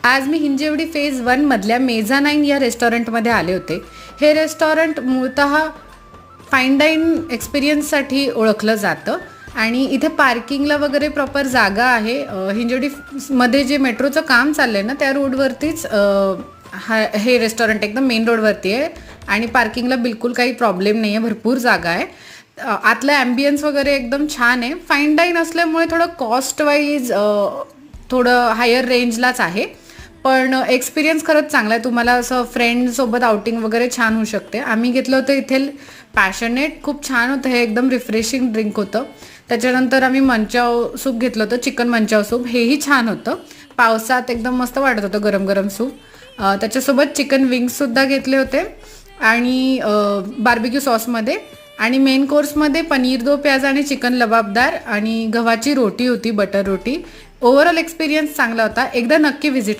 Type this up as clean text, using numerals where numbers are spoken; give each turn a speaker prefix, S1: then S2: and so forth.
S1: आज मी हिंजवडी फेज 1 मधल्या मेझानाइन या रेस्टॉरंटमध्ये आले होते. हे रेस्टॉरंट मूळतः फाईन डाईन एक्सपिरियन्ससाठी ओळखलं जातं आणि इथे पार्किंगला वगैरे प्रॉपर जागा आहे. हिंजवडीमध्ये जे मेट्रोचं काम चाललं आहे ना, त्या रोडवरतीच हे रेस्टॉरंट एकदम मेन रोडवरती आहे आणि पार्किंगला बिलकुल काही प्रॉब्लेम नाही आहे, भरपूर जागा आहे. आतलं ॲम्बियन्स वगैरे एकदम छान आहे. फाईन डाईन असल्यामुळे थोडं कॉस्ट वाईज थोडं हायर रेंजलाच आहे, पण एक्सपिरियन्स खरंच चांगला आहे. तुम्हाला असं फ्रेंडसोबत आउटिंग वगैरे छान होऊ शकते. आम्ही घेतलं होतं इथे पॅशनेट, खूप छान होतं. हे एकदम रिफ्रेशिंग ड्रिंक होतं. त्याच्यानंतर आम्ही मंचाव सूप घेतलं होतं, चिकन मंचाव सूप. हेही छान होतं. पावसात एकदम मस्त वाटत होतं गरम गरम सूप. त्याच्यासोबत चिकन विंग्ससुद्धा घेतले होते आणि बार्बिक्यू सॉसमध्ये. आणि मेन कोर्समध्ये पनीर दो प्याज आणि चिकन लबाबदार आणि गव्हाची रोटी होती, बटर रोटी. ओव्हरऑल एक्सपिरियन्स चांगला होता. एकदा नक्की व्हिजिट